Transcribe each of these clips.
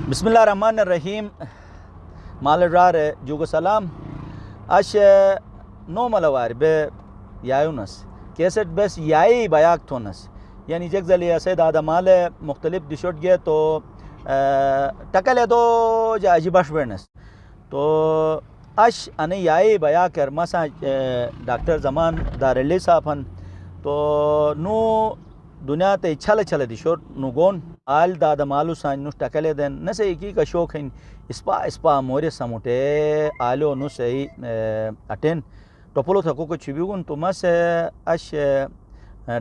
بسم الله الرحمن الرحیم. مال رار جوگ سلام اش نو ملوار به یایونس کیسٹ بس یای بیاک تونس یعنی جگ زلی اسے دادا مال مختلف دشوٹ گئے تو ٹکلے تو جا عجیبش برنس تو اش انی یای بیا کر مسا ڈاکٹر زمان دارلی صاحبن تو نو دنیا تے چھل دشوٹ نو گون آل دادا مالو سان نو ٹکلے دن نسے کی کا شوق ہیں اسپا مورے سموٹے آلو نو سے اٹین ٹوپلو تھکو کو چھبیگون تو مس اش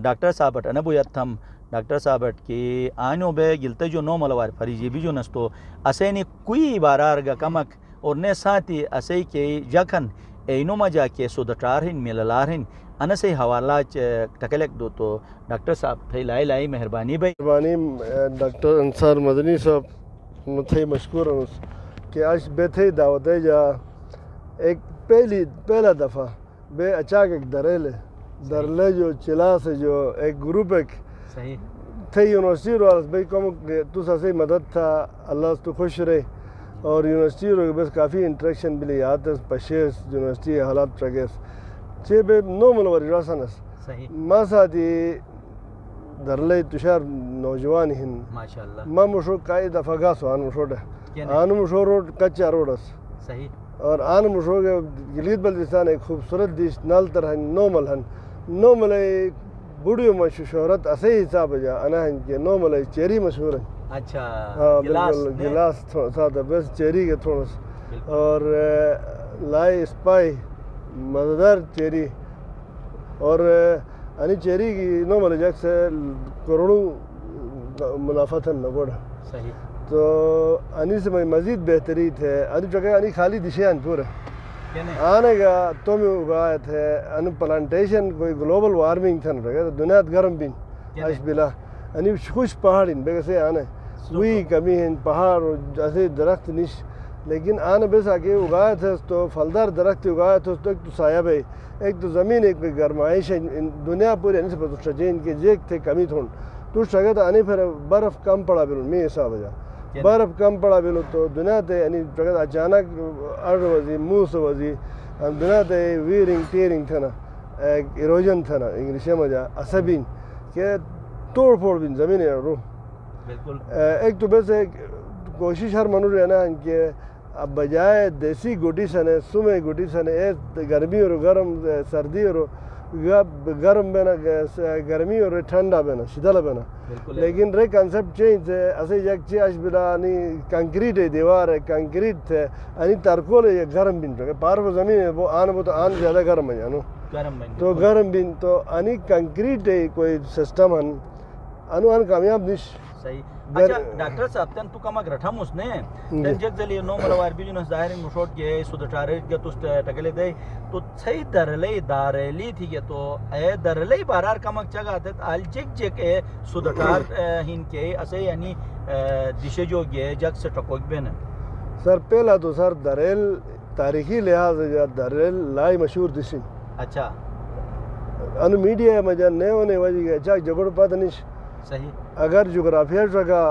ڈاکٹر صاحب اٹ انبو یتھم ڈاکٹر صاحب اٹ کی آنو بے گلتے جو نو ملوار فریجی بھی جو نستو اسے کوئی بارار گا کمک اور نے ساتھی اسے کے جکن اینو مجا کے سودٹار ہن مللار ہن انا سے حوالہ ٹکلک دو تو ڈاکٹر صاحب تھے لائی مہربانی بھائی مہربانی ڈاکٹر انصار مدنی صاحب تھے مشکور ہوں کہ آج بے تھے دعوت جا ایک پہلا دفعہ بے اچاک ایک درلے جو چلا سے جو ایک گروپ ایک صحیح تھے یونیورسٹی روالس بھائی کم تو ساسے مدد تھا اللہ تو خوش رہے اور یونیورسٹی رو بس کافی انٹریکشن بھی یاد ہے پشیس یونیورسٹی حالات پرگیس چھے بے نو ملوری راسانس صحیح ما ساتھی درلے تشار نوجوان ہن ماشاءاللہ ما مشو کئی دفعہ گاسو آن مشو دے آن مشو روڈ کچا روڈس صحیح اور آن مشو گے گلید بلدستان ایک خوبصورت دیش نال تر ہن نومل ہن نومل بوڑیو مشہور شہرت اسے حساب جا انا ہن کہ نومل چیری مشہور ہیں اچھا ہاں بالکل گلاس ساتھ بس چیری کے تھوڑس اور لائی اسپائی مزدار چیری اور انی چیری کی نومل جگ سے کروڑوں منافع تھا نگوڑا صحیح تو انی سے مزید بہتری تھے انی جگہ انی خالی دشے ان پورے آنے گا تو میں اگائے تھے ان پلانٹیشن کوئی گلوبل وارمنگ تھا نہ دنیا گرم بین اش بلا انی خوش پہاڑ ان بے سے آنے وہی کمی ہیں پہاڑ ایسے درخت نش لیکن آنے بس آگے اگائے تھے تو پھلدار درخت اگائے تھے تو ایک تو سایہ بھائی ایک تو زمین ایک گرمائش ہے دنیا پوری ان سے پتہ ان کے جیک تھے کمی تھون تو شگت آنے پھر برف کم پڑا بلو میں حساب جا برف کم پڑا بلو تو دنیا تے یعنی شگت اچانک اڑ وزی منہ سے وزی دنیا تے ویرنگ ٹیرنگ تھا نا ایک ایروجن تھا نا انگلش میں جا عصبین کہ توڑ پھوڑ بین زمین ہے رو بالکل ایک تو بس ایک کوشش ہر منو رہنا کہ اب بجائے دیسی گوٹی سنے سمے گوٹی سنے گرمی اور گرم سردی اور گرم بینا گرمی اور ٹھنڈا بینا شدلا بینا لیکن رے کنسپٹ چینج ہے اسے یک چی اش بلا انی کنکریٹ ہے دیوار ہے کنکریٹ ہے انی ترکول ہے گرم بین پہ پار وہ زمین ہے وہ آن زیادہ گرم ہے انو تو گرم بین تو انی کنکریٹ ہے کوئی سسٹم ان کامیاب نش صحیح. اچھا ڈاکٹر صاحب تن تو کما گرٹھم اس نے تن جگ زلی نو ملوار بھی جو ظاہر مشوٹ گئے سودٹارے کے تو ٹکلے دے تو صحیح درلے دارلی تھی کہ تو اے درلے بارار کمک جگہ تے ال جگ جگ کے سودٹار ہن کے اسے یعنی دشے جو گئے جگ سے ٹکوک بن سر پہلا تو سر دریل تاریخی لحاظ سے دریل لائی مشہور دشن اچھا ان میڈیا میں جان نے ہونے وجہ جگ جگڑ پات نش صحیح اگر جغرافیہ جگہ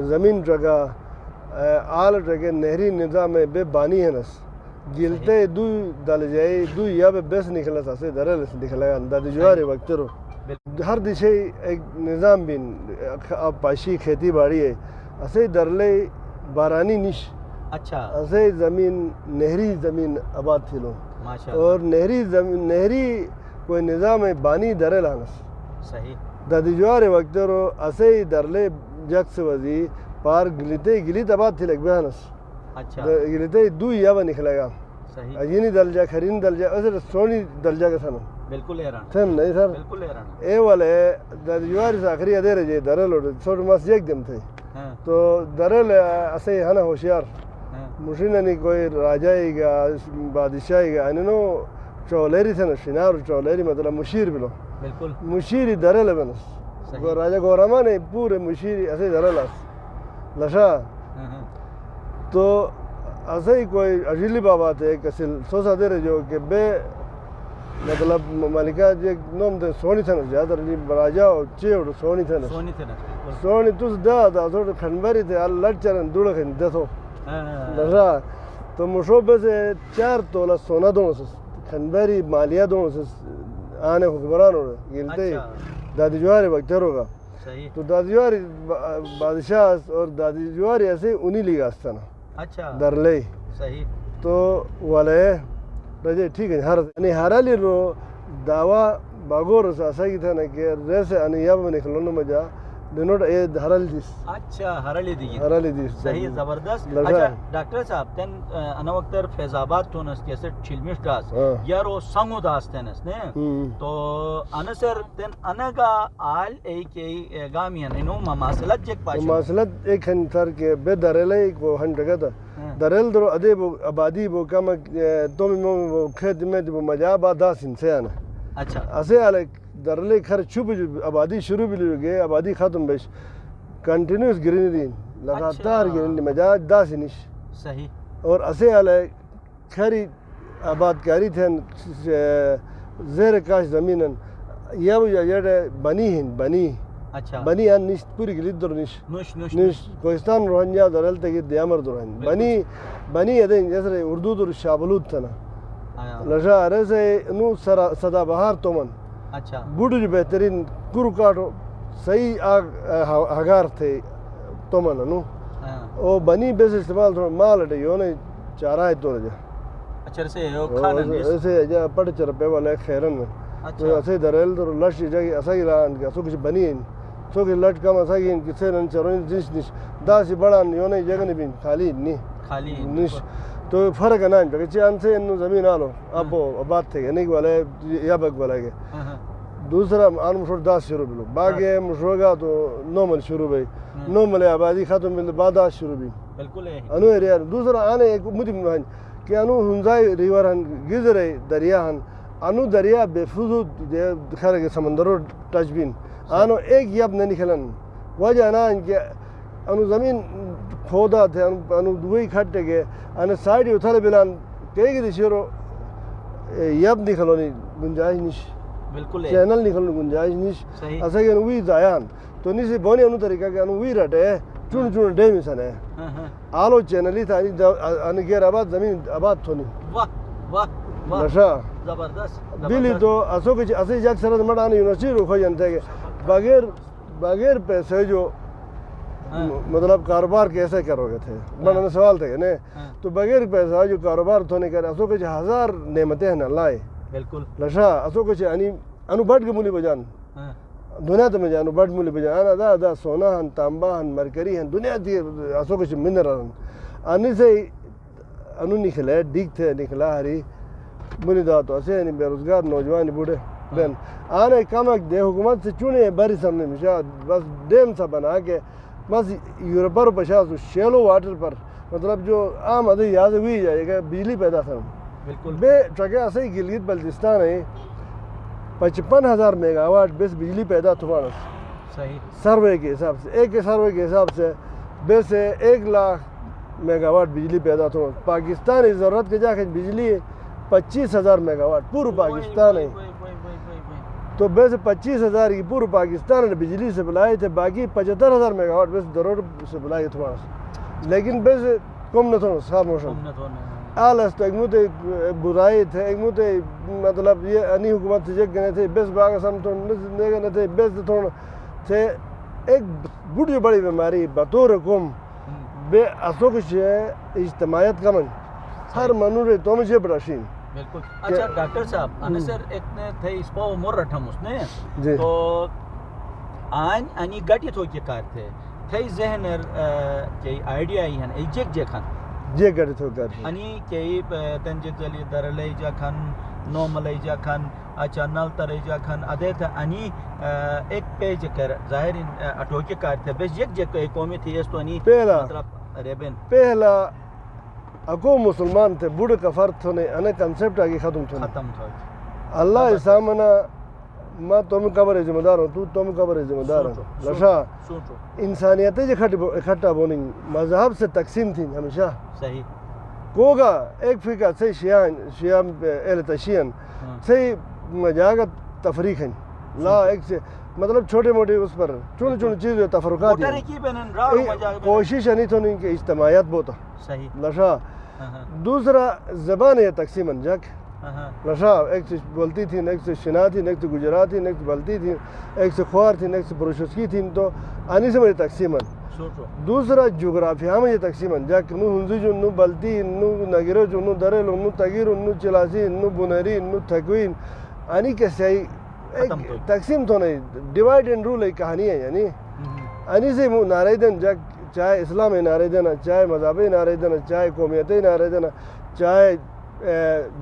زمین جگہ آل جگہ نہری نظام بے بانی ہے نس گلتے دو دل جائے دو یا بے بیس نکلا سا سے درل نکلا گا انداز جوارے وقت رو ہر دشے ایک نظام بین پاشی کھیتی باڑی ہے اسے درلے بارانی نش اچھا اسے زمین نہری زمین آباد تھی لو اور نہری کوئی نظام بانی درل آنس صحیح دادی جوار وقت رو اسے درلے جگ سے وزی پار گلیت آباد تھی لگ بیانس اچھا گلیتے دو یا با نکلے گا صحیح اجینی دلجا کھرین دلجا اسے سونی دلجا کے سنو بالکل حیران تھن نہیں سر بالکل حیران اے والے دادی جوار سے آخری ادھے رجے درل اور سوٹ ماس یک دم تھے تو درل اسے ہے نا ہوشیار مشینہ نہیں کوئی راجائی گا بادشاہی گا انہوں چولیری تھے نا شنار چولیری مطلب مشیر بلو بالکل مشیری درل بنس راجہ گوراما نے پورے مشیری ایسے درل اس لشا تو ایسے ہی کوئی عجیلی بابا تھے کسل سوسا دے رہے جو کہ بے مطلب ملکہ جی نوم تھے سونی تھے نا زیادہ راجہ اور چیوڑ سونی تھے نا سونی توس دا دا سوٹ کھنبری تھے لٹ چرن دوڑ کھن دتو لرا تو مشو بس 4 تولہ سونا دونوں سے کھنبری مالیہ دونوں سے آنے حکمران ہو رہے گلتے دادی جواری وقت ہوگا تو دادی جواری بادشاہ اور دادی جواری ایسے انہی لیگا استانا درلے تو والے رجے ٹھیک ہے یعنی ہارا لی رو دعویٰ باگور سے ایسا کی تھا نا کہ ریسے آنی یاب میں نکلنوں میں جا دنوٹ اید ہرالی دیس اچھا ہرالی دیس صحیح زبردست اچھا ڈاکٹر صاحب تن انا وقتر فیض آباد تونس کیسے چلمیش داس یارو سنگو داس تنس نے تو انا سر تن انا کا آل ایک گامیان انو مماثلت جک پاشو مماثلت ایک ہن سر کے بے درلے کو ہن جگہ تھا درل درو ادے بو آبادی بو کم تومی مو کھیت میں بو مجابہ داس انسے آنا اچھا اسے آلے درلے کھر چھپ آبادی شروع بھی لے گئے آبادی ختم بیش کنٹینیوس گرینی دین لگاتار گرینی مجاج دا سنش صحیح اور اسے آلے کھری آباد کاری تھے زیر کاش زمینن یا وہ جڑے بنی ہیں بنی اچھا بنی ان نش پوری گلید در نش کوہستان روحن یا درل تک دیامر درہن بنی ادین جیسے اردو در شابلود تھا نا لشا رسے نو صدا بہار تومن اچھا بوڑھو جو بہترین کرو کاٹو صحیح ہگار تھے تومن نو او بنی بیس استعمال تھوڑا مال اٹھے یوں نے چارہ ہے تو رجا اچھا رسے کھانا نیس ایسے جا پڑ چرپے والے خیرن میں تو ایسے درہل تو لش جاگی ایسا ہی رہا انکا سو کچھ بنی ہیں سو کچھ لٹ کم ایسا ہی کسے نن چرون جنس نش دا سی بڑا یوں نے جگہ نہیں بین خالی نش تو فرق ہے نا ان پہ کہ ان سے انہوں زمین آلو اب آباد تھے گئے نہیں والے یا بگ والے گئے دوسرا آن مشور 10 شروع بلو باقی مشور گا تو 9 مل شروع بھی 9 مل آبادی ختم مل بعد 10 شروع بھی بالکل ہے انو ایریا دوسرا آنے ایک مدی مہن کہ انو ہنزائی ریور ہن گزرے دریا ہن انو دریا بے فضود خیر کے سمندروں ٹچ بین آنو ایک یاب نہیں کھلن وجہ نا ان کے انو زمین کھودا تھے انو دوئی کھٹے گئے انو سائیڈی اتھالے بلان کئی گئی شروع یاب نہیں کھلونی گنجائش نش بالکل ہے چینل نکلنے گنجائش نش ایسا کہ انوی زایان تو نیسی بونی انو طریقہ کہ انوی رٹے چون ڈے میں سنے آلو چینلی تھا انو گیر آباد زمین آباد تھونی واہ نشا زبردست بیلی تو اسو کچھ اسی جاک سرد مڑانے یونیورسٹی رو کھوئی جانتے کہ بغیر پیسے جو مطلب کاروبار کیسے کرو گے تھے بڑا سوال تھے کہ تو بغیر پیسہ جو کاروبار تھونے کرے اسو کچھ 1000 نعمتیں ہیں اللہ بالکل لشا اسو کچھ انو بڑھ کے مولی بجان دنیا تو میں جانو بڑھ مولی بجان آنا دا سونا ہن تانبا ہن مرکری ہن دنیا دی اسو کچھ منرل ہن آنی سے انو نکلے ڈیک تھے نکلا ہری مولی دا تو اسے بے روزگار نوجوانی بوڑھے بین آنے کامک دے حکومت سے چونے باری سامنے مشاہ بس ڈیم سا بنا کے بس یورپر پشاہ سو شیلو واٹر پر مطلب جو عام ادھے یاد ہوئی جائے گا بجلی پیدا کروں بالکل بے ٹرکے ایسے ہی گلگت بلتستان ہے 55,000 میگا واٹ بیس بجلی پیدا تھوانا صحیح سروے کے حساب سے ایک سروے کے حساب سے بے سے 1 لاکھ میگا واٹ بجلی پیدا تھوانا پاکستانی ضرورت کے جا کے بجلی 25,000 میگا واٹ پورا پاکستان ہے تو بے سے 25,000 کی پورا پاکستان نے بجلی سپلائی تھے باقی 75,000 میگا واٹ بے سے ضرورت سپلائی تھوانا لیکن بے سے کم نہ تھونا صاحب موشن آلس تو ایک موتے برائی تھے ایک موتے مطلب یہ انی حکومت سے جگ گنے تھے بیس باغ سم تو نگنے تھے بیس تھوڑا تھے ایک بڑی بڑی بیماری بطور کم بے اسو کچھ اجتماعیت کا من ہر منور تو مجھے براشین بالکل اچھا ڈاکٹر صاحب انسر اتنے تھے اس پاو مر رٹھم اس نے تو آن انی گٹی تو کی کار تھے ذہنر کہ آئیڈیا ہی ہیں ایجک جکھن جے گڑی تو کر انی کہ تنجد علی درلے جکھن نو ملے جکھن اچھا نل ترے جکھن ادے تھا انی ایک پیج کر ظاہر اٹو کی کار تھے بس یک جک قومی تھی اس تو انی مطلب ریبن پہلا اکو مسلمان تھے بوڑھ کفر تھونے انے کنسپٹ آگی ختم تھونے اللہ اسامنا میں تم قبر ذمہ دار ہوں تم قبر ذمہ دار ہوں لشا انسانیتیں جو اکھٹا بونیں مذہب سے تقسیم تھیں ہمیشہ صحیح کوگا ایک فقہ سے شیعہ اہل تشیعن سے مجاگت تفریق ہیں لا ایک سے مطلب چھوٹے موٹے اس پر چون چون چیز تفرقات کوشش نہیں تو نہیں کہ اجتماعیت بہت صحیح لشا دوسرا زبان ہے تقسیم جک لشا ایک سے بولتی تھی ایک سے شنا تھی ایک سے گجراتی ایک سے بلتی تھی ایک سے خوار تھی ایک سے پروشسکی تھی تو آنی سے مجھے تقسیم دوسرا جغرافیہ میں یہ تقسیم جک نو ہنزی جو نو بلتی نو نگیرو جو نو درل نو تگیر نو چلاسی نو بنری نو تھکوین آنی کیسے ایک تقسیم تو نہیں ڈیوائڈ اینڈ رول ایک کہانی ہے یعنی آنی سے نعرہ دن جگ چاہے اسلام نعرہ دینا چاہے مذہبی نعرہ دینا چاہے قومیتی نعرہ دینا چاہے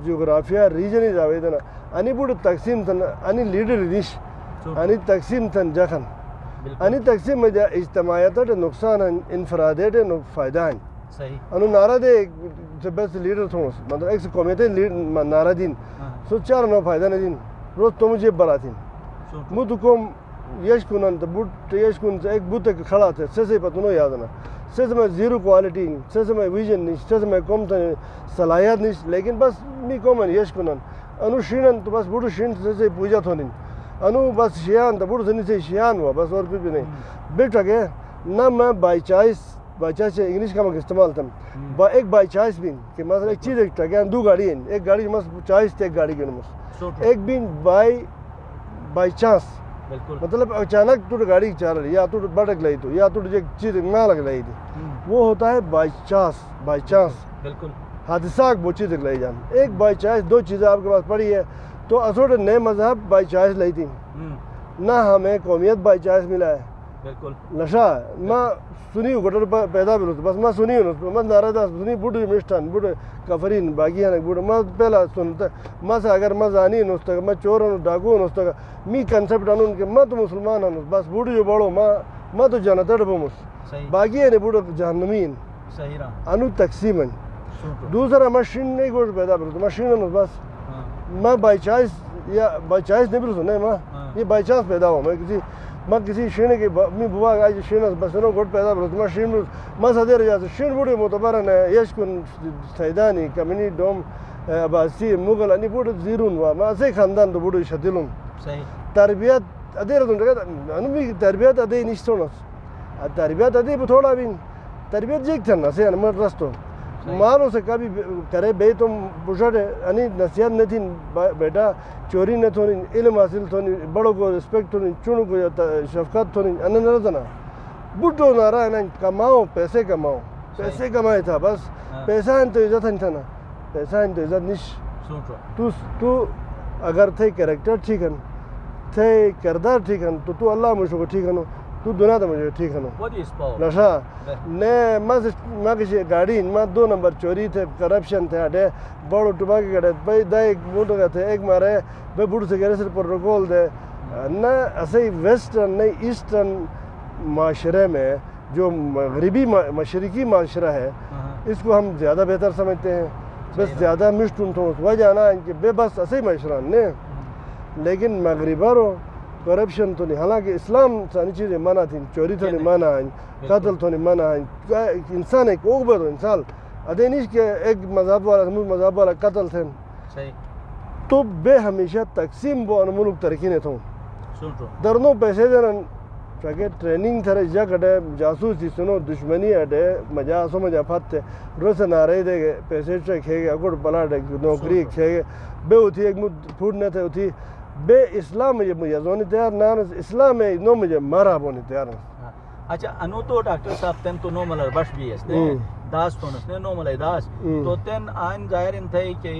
جغرافیہ ریجنی جاوے دینا آنی بوڑھ تقسیم تن آنی لیڈر ریش آنی تقسیم تن جخن آنی تقسیم میں جا اجتماعیت ہے نقصان ہے انفرادیت ہے فائدہ ہے انو نعرہ دے سے بیس لیڈر تھوں مطلب ایک سے قومیتی نعرہ دین سو چار نو فائدہ نہیں دین روز تو مجھے براتین مو تو کم یش کنن تو بوٹ یش کن ایک بوت کھڑا تھے سے پتنو یاد نا سے میں زیرو کوالٹی سے میں ویژن نہیں سے میں کم تو صلاحیت نہیں لیکن بس می کمن یش کنن انو شینن تو بس بوٹ شین سے پوجا تھو نہیں انو بس شیان تو بوٹ سے شیان ہوا بس اور کچھ بھی نہیں بیٹا کہ نہ میں بائی چائس سے انگلش کا میں استعمال تھا ایک بائی چائس بھی کہ مثلا ایک چیز ایک کہ دو گاڑی ہیں ایک گاڑی مس چائس تھے ایک گاڑی کے مس ایک بھی بائی چانس مطلب اچانک تو گاڑی چال رہی یا تو بڑک لائی تو یا تو چیز نہ لگ لائی تھی وہ ہوتا ہے بائی چانس بالکل حادثہ وہ چیز لائی جان ایک بائی چانس دو چیزیں آپ کے پاس پڑی ہے تو اصول نئے مذہب بائی چانس لائی تھی نہ ہمیں قومیت بائی چانس ملا ہے بالکل نشا میں سنی گٹر پیدا بھی بس میں سنی ہوں میں نارا دا سنی بوڑھ مشٹان بوڑھ کفرین باقی ہیں بوڑھ میں پہلا سنتا میں سے اگر میں زانی نستا میں چور ہوں ڈاکو نستا می کنسپٹ انہوں کہ میں تو مسلمان ہوں بس بوڑھ جو بڑھو میں تو جانتا ڈبو مس باقی ہیں بوڑھ جہنمین انو تقسیم ہیں دوسرا میں شین نہیں گوشت پیدا بھی میں شین ہوں بس میں بائی چائس یا بائی چائس نہیں بھی سنے میں یہ بائی چانس پیدا ہوں میں کسی شین کے می بوا آج شین بس نو گوٹ پیدا بھی میں شین میں سدے رہ جاتا شین بوڑھے معتبرن ہے یش کن سیدانی کمینی ڈوم عباسی مغل انی بوڑھ زیرون ہوا میں اسے خاندان تو بوڑھ شدلوں تربیت ادے رہتا انو بھی تربیت ادے نہیں سونس تربیت ادے بھی تھوڑا بھی تربیت جیک تھا نا سے میں رستو مارو سے کبھی کرے بے تم پوچھا انی نصیحت نہیں تھی بیٹا چوری نہ تھونی علم حاصل تھونی بڑوں کو رسپیکٹ تھونی چونوں کو شفقت تھونی انہیں نہ رہتا نا بوٹو نہ رہا ہے نا کماؤ پیسے کمائے تھا بس پیسہ ہے تو عزت نہیں تھا نا پیسہ ہے تو عزت نہیں تو اگر تھے کریکٹر ٹھیک ہے تھے کردار ٹھیک ہے تو اللہ مجھے کو ٹھیک ہے نا تو دنیا تو مجھے ٹھیک ہے نا نشا نے میں کسی گاڑی میں 2 نمبر چوری تھے کرپشن تھے اٹھے بڑو ٹبا کے گڑے بھائی دا ایک موٹو کا تھے ایک مارے بھائی بوڑھ سے گھر سے پروٹوکول دے نہ ایسے ویسٹرن نہ ایسٹرن معاشرے میں جو مغربی مشرقی معاشرہ ہے اس کو ہم زیادہ بہتر سمجھتے ہیں بس زیادہ مشتون تو وجہ نا کہ بے بس ایسے معاشرہ نے لیکن مغربہ رو کرپشن تو نہیں حالانکہ اسلام سانی چیزیں منع تھیں چوری تو نہیں منع ہیں قتل تو نہیں منع ہیں انسان ایک اوبر انسان ادے نہیں کہ ایک مذہب والا قتل تھے تو بے ہمیشہ تقسیم وہ ملک ترقی نے تھوں درنوں پیسے دینا چاہے ٹریننگ تھے جا کٹے جاسوس تھی سنو دشمنی ہٹے مجا سو مجا پھت تھے روز نعرے دے گئے پیسے چے کھے گئے اکڑ پلاٹ نوکری کھے گئے بے ہوتی ایک پھوٹنے تھے ہوتی بے اسلام مجھے یزونی تیار نہ اسلام میں نو مجھے مارا بونی تیار نہ اچھا انو تو ڈاکٹر صاحب تن تو نو ملر بش بھی ہے داس تونس نے نو ملر داس تو تن آئین ظاہر ان تھے کہ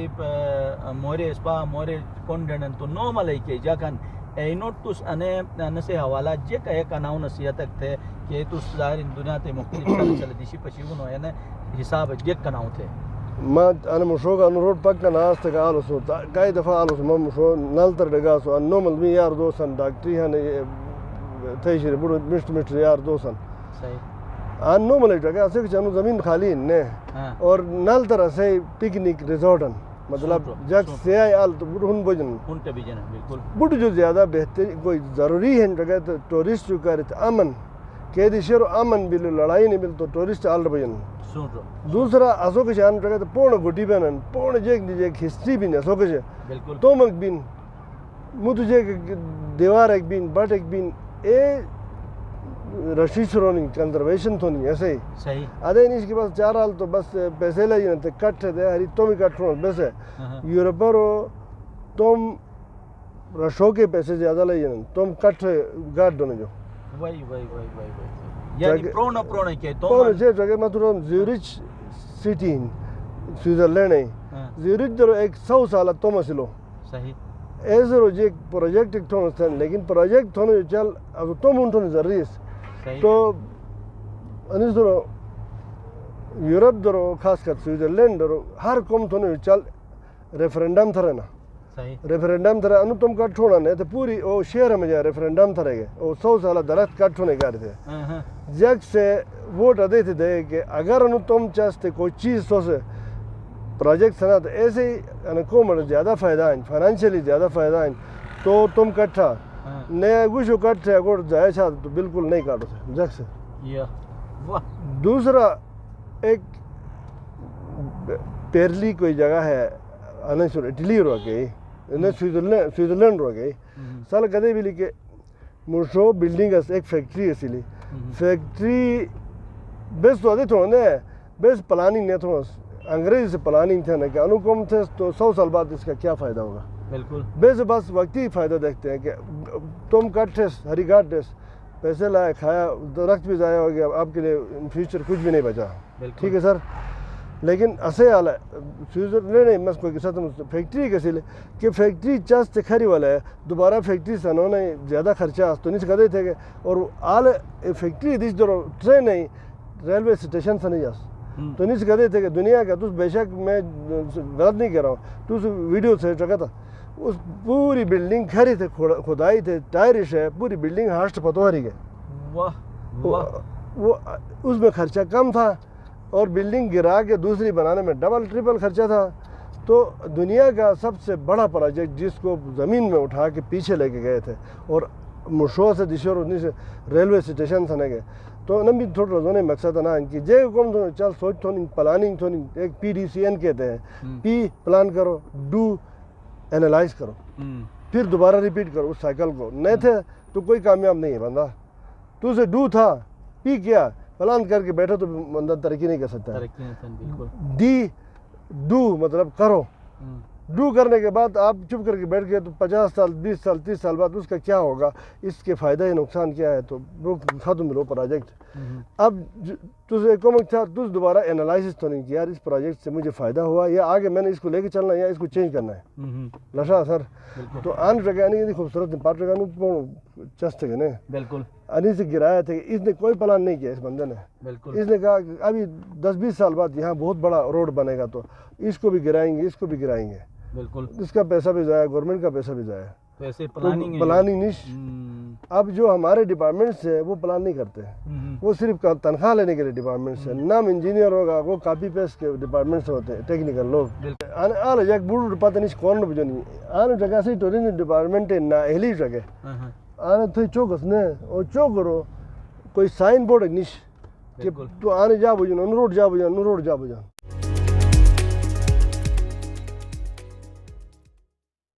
مورے اسپا مورے کونڈن تو نو ملر کے جاکن اینو تس انے نسے حوالہ جے کہ کناو نصیحت تھے کہ تس ظاہر ان دنیا تے مختلف چل دیشی پشیون ہوئے نا حساب جے کناو تھے ما انا مشوق ان روڈ پکا ناس تک آلو سو کئی دفعہ آلو سو من مشو نلتر ڈگا سو ان نومل می یار دوسن ڈاکٹری ہن تیشری بڑو مشت یار دوسن ان نومل ڈگا سے چنو زمین خالی نے اور نلتر سے پکنک ریزورٹن مطلب جگ سے آل تو ہن بجن بالکل بڑ جو زیادہ بہتر کوئی ضروری ہے ڈگا تو ٹورسٹ جو کرتے امن کہ دیشر امن بل لڑائی نہیں بل تو ٹورسٹ آل بجن دوسرا اسو کے جان ٹگا تو پون گٹی بنن پون جے ہسٹری بھی نہ سو کے بالکل تو مگ بین تجھے دیوار ایک بین بٹ ایک بین اے رشیشرونی کنزرویشن تو نہیں ایسے ہی صحیح ادے نہیں اس کے پاس 4 حال تو بس پیسے لے جاتے کٹ ہے ہری تو بھی کٹ رہا بس ہے یورپر ہو تم رشو کے پیسے زیادہ لے جانا تم کٹ گاٹ دونے جو وہی یعنی پرونا کے تو جگہ میں تو زیورچ سٹی سوئٹزرلینڈ ہے زیورچ درو 100 سال تو مسلو صحیح ایسے رو جی پروجیکٹ ایک تو نستان لیکن پروجیکٹ تو نے چل اب تو منٹو نے ضروری ہے تو انیس درو یورپ درو خاص کر سوئٹزرلینڈ درو ہر قوم تو نے چل ریفرینڈم تھا رہنا ریفرینڈم تھا انو تم کٹ ہونا نہیں تو پوری او شہر میں جا ریفرینڈم تھا رہے گے او 100 سال درخت کٹ ہونے گا رہے تھے جگ سے ووٹ ادے تھے دے کہ اگر انو تم چاہتے کوئی چیز تو سے پروجیکٹ سنا تو ایسے ہی کو زیادہ فائدہ ہیں فائنینشلی زیادہ فائدہ ہیں تو تم کٹھا نیا گوشو کٹ ہے اگر جائے چھا تو بالکل نہیں کاٹو تھے جگ سے دوسرا ایک پیرلی کوئی جگہ ہے اٹلی رو گئی سوئٹزرلینڈ رو گئی سال کدے بھی لکھے مرشو بلڈنگ ایک فیکٹری اسی لی فیکٹری بیس تو ادھے تھوڑے بیس پلاننگ نہیں تھوڑا انگریز سے پلاننگ تھے نا کہ انوکم تھے تو 100 سال بعد اس کا کیا فائدہ ہوگا بالکل بیس بس وقتی فائدہ دیکھتے ہیں کہ تم کٹ ہری کاٹ پیسے لائے کھایا درخت بھی ضائع ہو گیا آپ کے لیے ان فیوچر کچھ بھی نہیں بچا ٹھیک ہے سر لیکن ایسے حال ہے سوئٹزرلینڈ میں کوئی کے ساتھ فیکٹری کیسے لے کہ فیکٹری چاست کھری والا ہے دوبارہ فیکٹری سے انہوں نے زیادہ خرچہ تو نہیں سکتے تھے کہ اور آل فیکٹری دیش دور ٹرین نہیں ریلوے اسٹیشن سے نہیں جاس تو نہیں سکتے تھے کہ دنیا کا تو بے شک میں غلط نہیں کہہ رہا ہوں تو اس ویڈیو سے چکا تھا اس پوری بلڈنگ کھری تھے کھدائی تھے ٹائرش ہے پوری بلڈنگ ہاسٹ پتو ہری گئے وہ اس میں خرچہ کم تھا اور بلڈنگ گرا کے دوسری بنانے میں ڈبل ٹرپل خرچہ تھا تو دنیا کا سب سے بڑا پروجیکٹ جس کو زمین میں اٹھا کے پیچھے لے کے گئے تھے اور مشو سے دشور اتنی سے ریلوے اسٹیشن سے گئے تو نہ بھی تھوڑا روزونے مقصد ہے نا ان کی جے حکم تو چل سوچ تو نہیں پلاننگ تو نہیں ایک PDCN کہتے ہیں پی پلان کرو ڈو اینالائز کرو پھر دوبارہ ریپیٹ کرو اس سائیکل کو نہیں تھے تو کوئی کامیاب نہیں ہے بندہ تو اسے ڈو تھا پی کیا پلان کر کے بیٹھا تو بندہ ترقی نہیں کر سکتا ڈی ڈو مطلب کرو ڈو کرنے کے بعد آپ چپ کر کے بیٹھ گئے تو 50 سال 20 سال 30 سال بعد اس کا کیا ہوگا اس کے فائدہ یا نقصان کیا ہے تو وہ ختم ملو پروجیکٹ اب تجھے کومک تھا تجھ دوبارہ انالائسس تو نہیں کیا یار اس پروجیکٹ سے مجھے فائدہ ہوا یا آگے میں نے اس کو لے کے چلنا ہے یا اس کو چینج کرنا ہے لشا سر تو آن جگہ نہیں خوبصورت پاٹ جگہ چست گئے نا بالکل انہیں سے گرایا تھے اس نے کوئی پلان نہیں کیا اس بندے نے اس نے کہا کہ ابھی 10-20 سال بعد یہاں بہت بڑا روڈ بنے گا تو اس کو بھی گرائیں گے اس کو بھی گرائیں گے بالکل اس کا پیسہ بھی ضائع گورنمنٹ کا پیسہ بھی ضائع پلاننگ نہیں اب جو ہمارے ڈپارٹمنٹس ہے وہ پلان نہیں کرتے وہ صرف تنخواہ لینے کے لیے ڈپارٹمنٹس ہیں نام انجینئر ہوگا وہ کاپی پیسٹ کے ڈپارٹمنٹس ہوتے ہیں ٹیکنیکل لوگ آنے جگہ بوڑھ پتہ نہیں کون بجو نہیں آنے جگہ سے ٹورزم ڈپارٹمنٹ ہے نا اہلی جگہ آنے تو چوکس نے اور چوک کرو کوئی سائن بورڈ ہے نیش کہ تو آنے جا بجو روڈ جا بجو